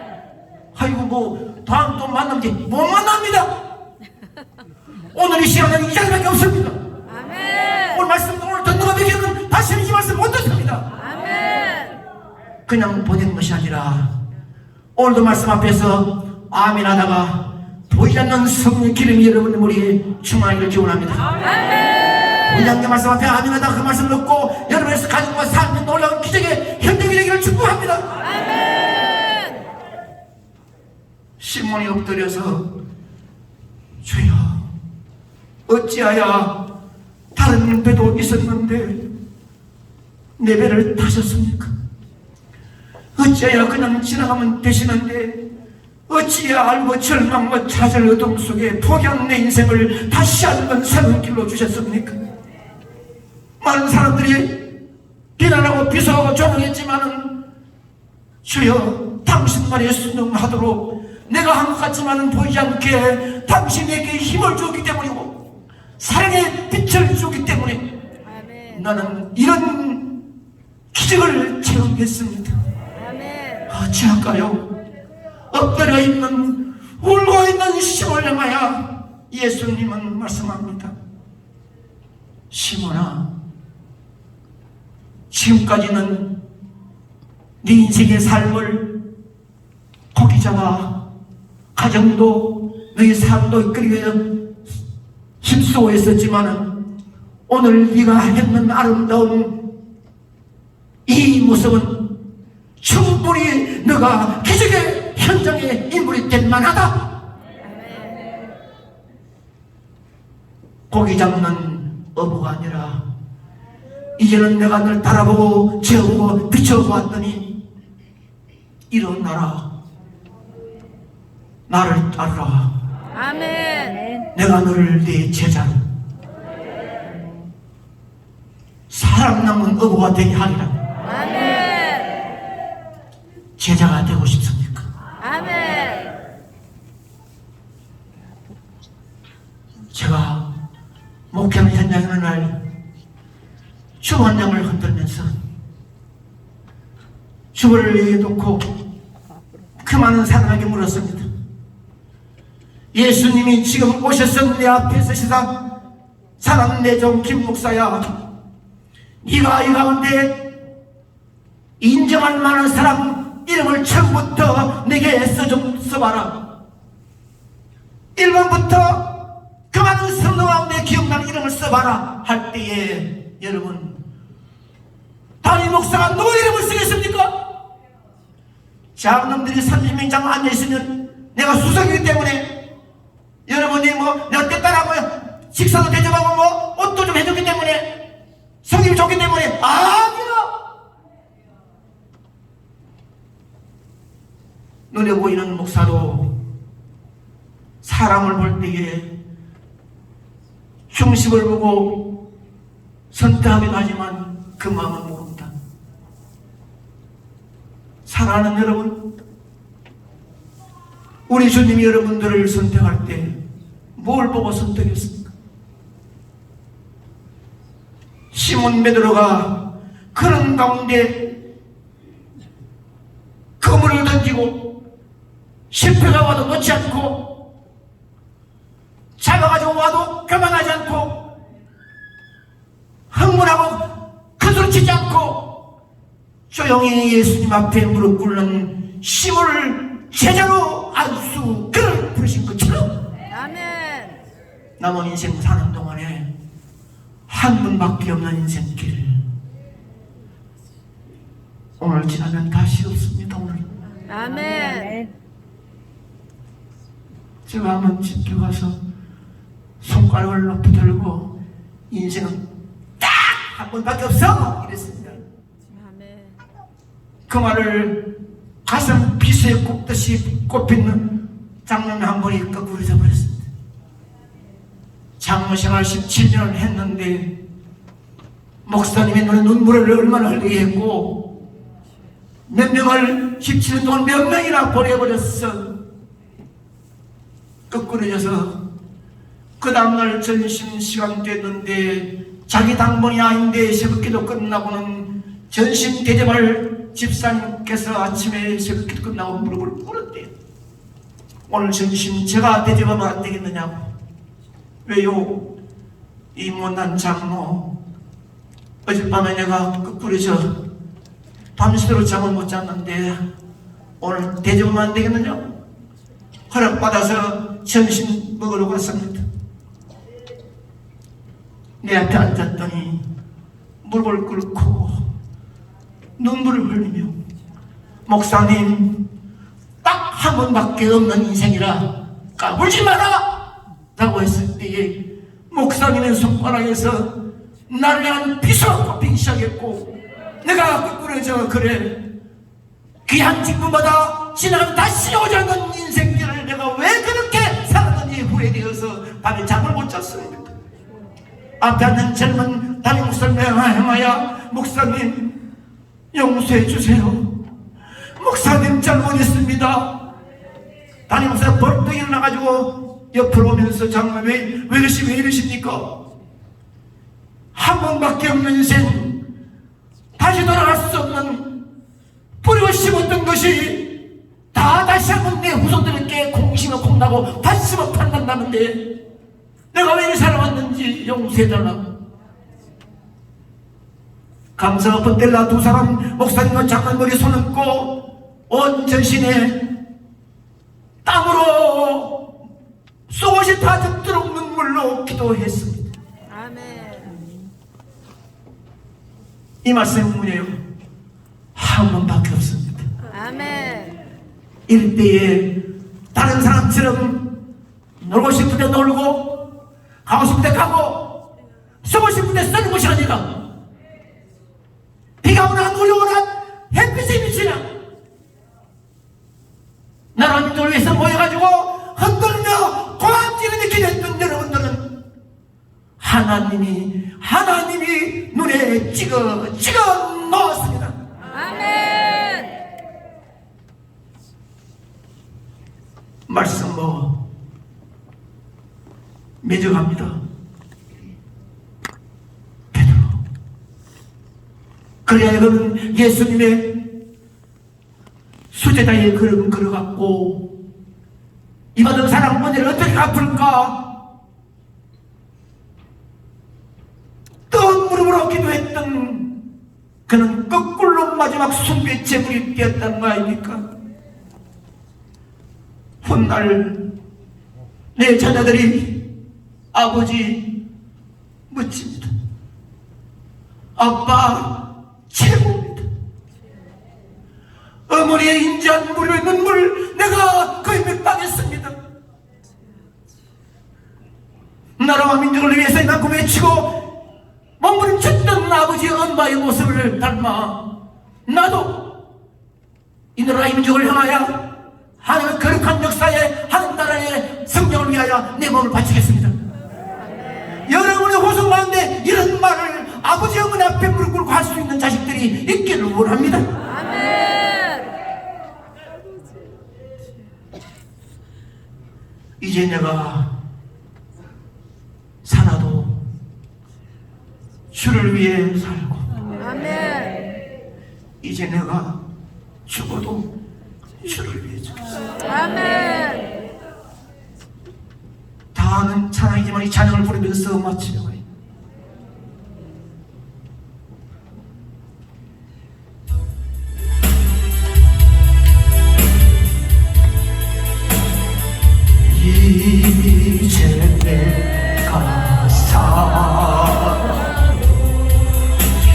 아이고 뭐 다음 또 만나면 못 만납니다. 오늘 이 시간은 이 자리밖에 없습니다. 아멘. 오늘 말씀 오늘 듣는 것에게는 다시는 이 말씀 못 듣습니다. 아멘. 그냥 보낸 것이 아니라 오늘도 말씀 앞에서 아멘 하다가 보이지 않는 성령 기름이 여러분의 머리에 충만하기를 기원합니다. 아멘. 우리 양의 말씀 앞에 아멘 하다가 그 말씀을 듣고 여러분의 가정과 삶에 놀라운 기적의 현장이 되기를 축복합니다. 아멘. 시몬이 엎드려서 주여, 어찌하여 다른 배도 있었는데 내 배를 타셨습니까? 어찌하여 그냥 지나가면 되시는데 어찌해 알고 절망과 좌절 어둠 속에 포기한 내 인생을 다시 한번 새로운 길로 주셨습니까? 많은 사람들이 비난하고 비속하고 조롱했지만은 주여, 당신만에 순종하도록 내가 한 것 같지만은 보이지 않게 당신에게 힘을 주었기 때문이고 사랑의 빛을 주었기 때문에 아멘. 나는 이런 기적을 체험했습니다. 아멘. 어찌할까요? 엎드려 있는 울고 있는 시몬을 향하여 예수님은 말씀합니다. 시몬아, 지금까지는 네 인생의 삶을 고기 잡아 가정도 너의 삶도 이끌기 위해 힘쓰고있었지만 오늘 네가 했는 아름다운 이 모습은 충분히 너가 기적의 현장의 인물이 될 만하다. 고기 잡는 어부가 아니라 이제는 내가 널 바라보고 지어보고 비춰보았더니 일어나라, 나를 따르라. 아멘. 내가 너를 네 제자로 사람 남은 어부가 되게 하리라. 아멘. 제자가 되고 싶습니까? 아멘. 제가 목회하는 현장에 어느 날 주원장을 흔들면서 주보를 내놓고 그 많은 사람에게 물었습니다. 예수님이 지금 오셔서 내 앞에 서시다. 사랑하는 내 종 김 목사야, 네가 이 가운데 인정할 만한 사람 이름을 처음부터 내게 애써 좀 써봐라. 1번부터 그 많은 성도 가운데 기억나는 이름을 써봐라 할 때에 여러분, 담임 목사가 누구 이름을 쓰겠습니까? 장놈들이 30명 장 앉아있으면 내가 수석이기 때문에 여러분이 뭐 내가 때따라고 식사도 대접하고 뭐 옷도 좀 해줬기 때문에 성김이 좋기 때문에 아니야. 눈에 보이는 목사도 사람을 볼 때에 중심을 보고 선택하기도 하지만 그 마음은 모른다. 사랑하는 여러분, 우리 주님이 여러분들을 선택할 때 뭘 보고 선택했습니까? 시몬 베드로가 그런 가운데 그물을 던지고 실패가 와도 놓지 않고 잡아가지고 와도 교만하지 않고 흥분하고 큰소리치지 않고 조용히 예수님 앞에 무릎 꿇는 시몬을 제자로 안수 그를 부르신 것처럼 아멘. 남은 인생 사는 동안에 한 분밖에 없는 인생길, 오늘 지나면 다시 없습니다. 오늘 아멘. 제가 한번 집에 가서 손가락을 높이 들고 인생은 딱 한 번밖에 없어 이랬습니다. 아멘. 그 말을 가슴 비수에 꼽듯이 꼽히는 장로님 한 분이 거꾸로 잊어버렸습니다. 장로생활 17년을 했는데 목사님이 눈물을 얼마나 흘리게 했고 몇 명을 17년 동안 몇 명이나 보내버렸어. 거꾸로져서 그 다음날 전심 시간 됐는데 자기 당번이 아닌데 새벽기도 끝나고는 전심 대접할 집사님께서 아침에 새벽기도 끝나고 무릎을 꿇었대요. 오늘 전심 제가 대접하면 안 되겠느냐고. 왜요? 이 못난 장로 어젯밤에 내가 거꾸로져 밤새도록 잠을 못 잤는데 오늘 대접하면 안 되겠느냐고 허락받아서 점심 먹으러 갔습니다. 내 앞에 앉았더니 무릎을 꿇고 눈물을 흘리며 목사님 딱 한 번밖에 없는 인생이라 까불지 마라 라고 했을 때에 목사님의 손가락에서 나를 향한 비수가 꼽히기 시작했고 내가 거꾸로져 그래 귀한 직분마다 지나가면 다시 오지 않는 인생길을 내가 왜 그렇게 살았는지 후회되어서 밤에 잠을 못 잤습니다. 앞에 앉은 젊은 담임 목사님을 향하여 목사님 용서해 주세요. 목사님 잘못했습니다. 담임 목사가 벌떡 일어나가지고 옆으로 오면서 장로 왜 이러십니까? 한 번밖에 없는 인생 다시 돌아갈 수 없는 뿌리고 심었던 것이 다 다시 한번 내 살아도 다시 못 판단나는데 내가 왜 살아왔는지 용서해달라. 감사 엎드려 두 사람 목사님과 장관머리 손 얹고 온 전신에 땀으로 속옷이 다 젖도록 눈물로 기도했습니다. 아멘. 이 말씀은 뭐예요? 한 번밖에 없습니다. 아멘. 이럴 때에 다른 사람처럼 놀고 싶을 때 놀고 가고 싶을 때 가고 쓰고 싶을 때 쓰는 것이 아니라 비가 오나 눈이 오나 햇빛이 비치나 나라 민족을 위해서 모여가지고 흔들며 고함지르며 기도했던 여러분들은 하나님이 눈에 찍어 넣었습니다. 아멘. 말씀 매정합니다. 베드로. 그래야 여러분 예수님의 수제자의 걸음 걸어갔고 이 받은 사랑 문제를 어떻게 갚을까? 뜨거운 무릎으로 기도했던 그는 거꾸로 마지막 숭배의 제물이 되었다는 거 아닙니까? 훗날 내 자녀들이 아버지 묻힙니다. 아빠 최고입니다. 어머니의 인자한 무료의 눈물 내가 거의 몇 방했습니다. 나라와 민족을 위해서 이만큼 외치고 몸부림쳤던 아버지의 엄마의 모습을 닮아 나도 이 나라의 민족을 향하여 하나님의 거룩한 역사에 하는 나라의 성령을 위하여 내 몸을 바치겠습니다. 여러분의 호소 가운데 이런 말을 아버지 어머니 앞에 무릎 꿇고 할 수 있는 자식들이 있기를 원합니다. 아멘. 이제 내가 살아도 주를 위해 살고 아멘. 이제 내가 죽어도 주를 위해 죽겠습니다. 아멘. 다음은 찬양이지만 이 찬양을 부르면서 마치려고 해요. 이제 내가 살아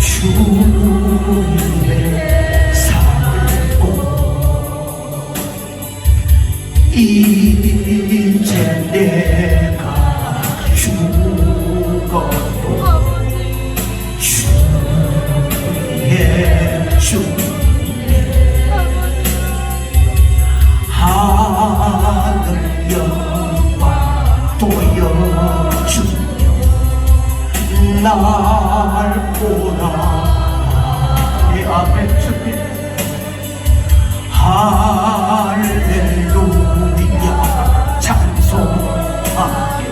주의 살고 이제 내가 죽어도 주의 하늘 영광 보여주며 날 보라. 이 아멘 주님 할렐루야 찬송하며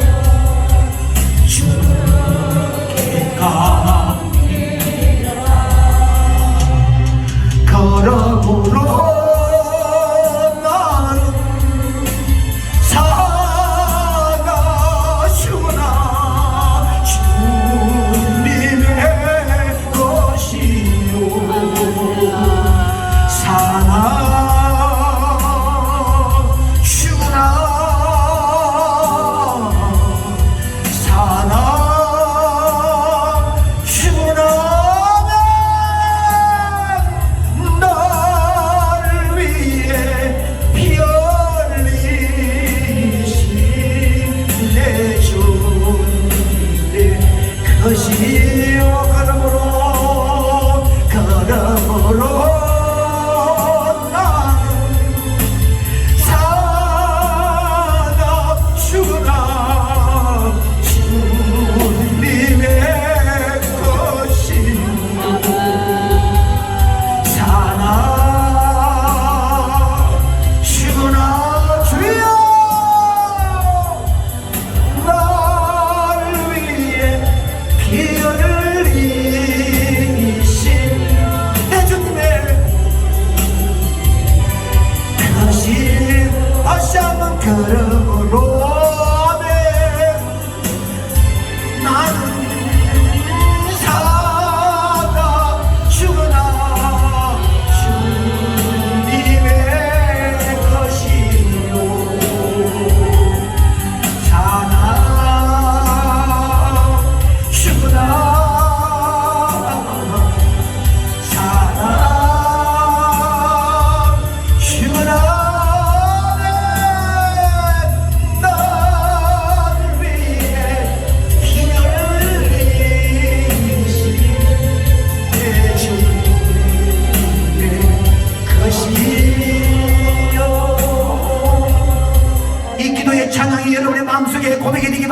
주께 갑니다. 걸음으로 나는 살아가시구나. 주님의 것이요 날 위해 피 흘리신 내 주님의 것이요. 걸음으로 다시 한번 걸어보라.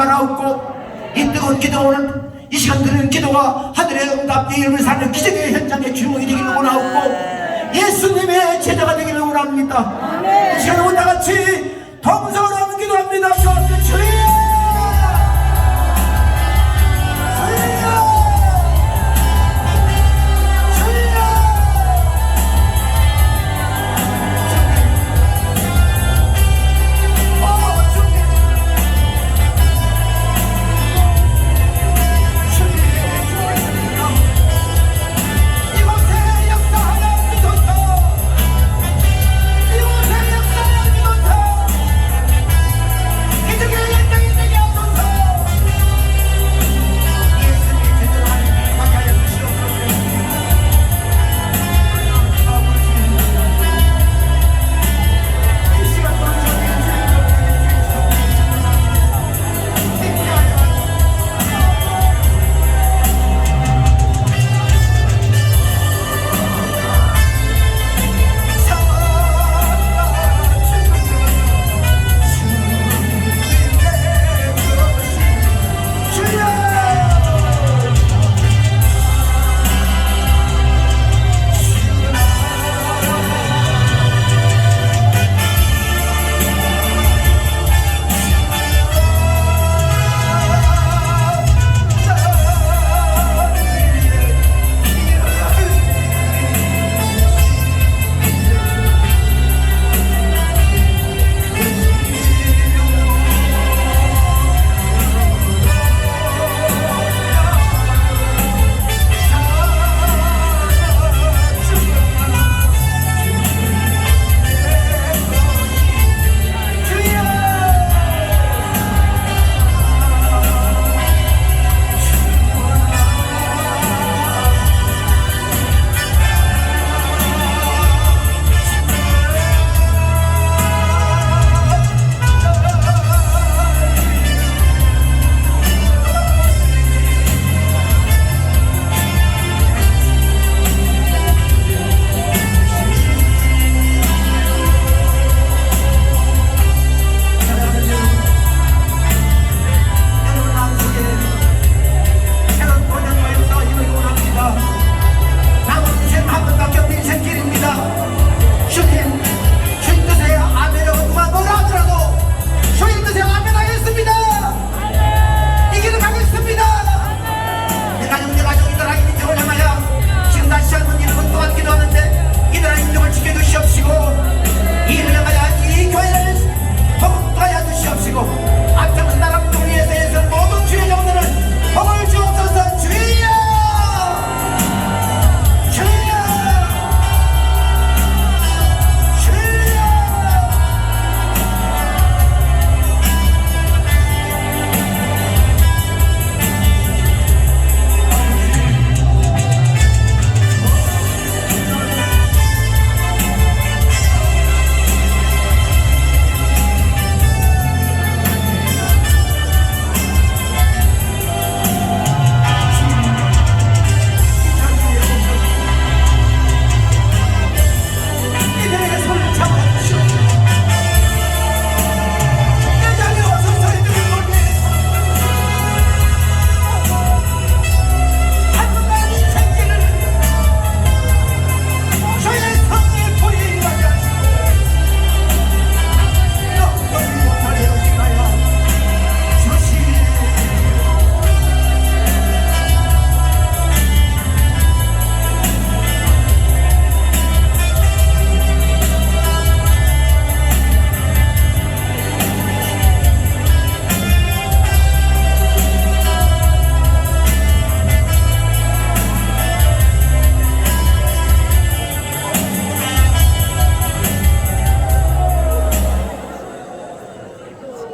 바라옵고 이 뜨거운 기도 오늘 이 시간 드리는 기도가 하늘의 응답 예언을 사는 기적의 현장의 주인공이 되기를 원하옵고 예수님의 제자가 되기를 원합니다. 이 시간에 온다 같이 동성으로 하는 기도합니다. 주여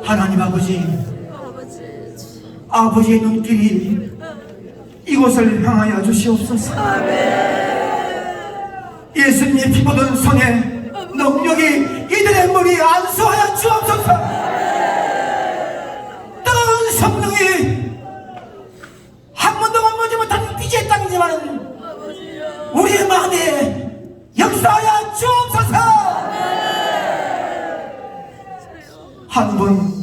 하나님 아버지의 눈길이 이곳을 향하여 주시옵소서. 예수님의 피 묻은 손에 능력이 이들의 머리에 안수하여 주옵소서. 뜨거운 성령이 한 번도 만보지 못한 빛의 땅이지만 우리의 마음에 역사하여 주옵소서. 한 분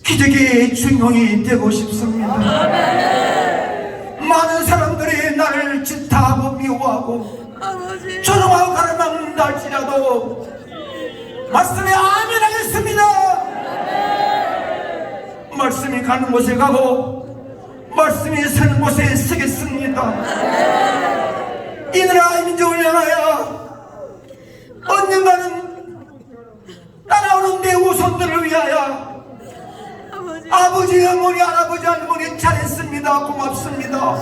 기적의 주인공이 되고 싶습니다. 많은 사람들이 나를 질타하고 미워하고 아버지. 조롱하고 가르막는다 할지라도 말씀에 아멘 하겠습니다. 말씀이 가는 곳에 가고 말씀이 서는 곳에 서겠습니다. 이 나라 민족을 향하여 언젠가는 따라오는 내 후손들을 위하여 아버지, 어머니, 할아버지, 할머니 잘했습니다. 고맙습니다.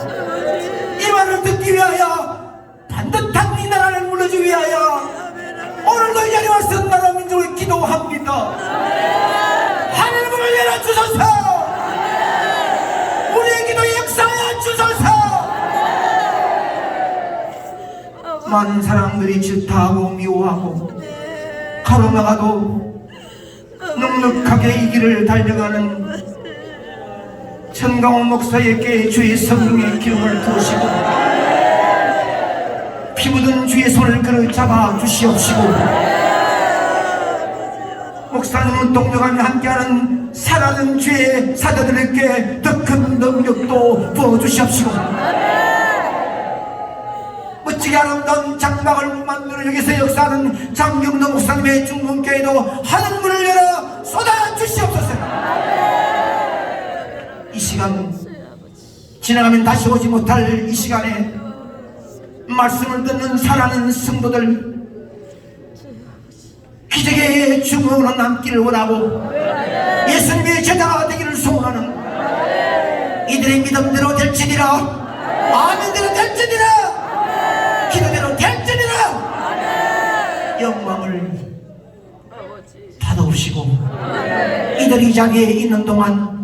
이 말을 듣기 위하여 반듯한 이 나라를 물러주기 위하여 오늘도 이 자리에 와서 나라 민족을 기도합니다. 하늘문을 열어주소서. 우리의 기도에 역사하여 주소서. 많은 사람들이 질타하고 미워하고 가로막아도 넉넉하게 이 길을 달려가는 천강원 목사에게 주의 성령의 기름을 부으시고 피 묻은 주의 손을 끌어 잡아 주시옵시고 목사님은 동료감이 함께하는 살아있는 주의 사도들에게 더 큰 능력도 부어주시옵시고 멋지게 아름다운 장막을 만들어 여기서 역사하는 장경동 목사님의 중문교회도 하늘문을 열어 쏟아주시옵소서. 이 시간 지나가면 다시 오지 못할 이 시간에 말씀을 듣는 사랑하는 성도들 기적의 중흥으로 남기를 원하고 예수님의 제자가 되기를 소원하는 이들의 믿음대로 될지니라 아멘대로 될지니라 기도대로 될지니라 영광을 받아오시고 이들이 이 자리에 있는 동안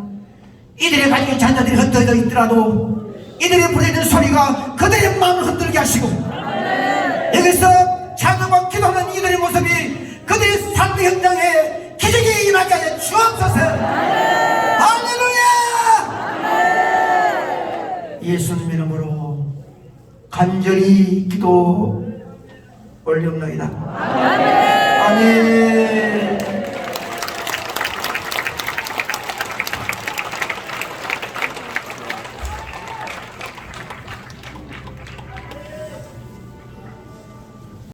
이들의 가정의 자녀들이 흩어져 있더라도 이들의 부르는 소리가 그들의 마음을 흔들게 하시고 여기서 찬양과 기도하는 이들의 모습이 그들의 삶의 현장에 기적이 임하게 하여 주옵소서. 할렐루야. 예수님 이름으로 간절히 기도 올려옵나이다. 아멘.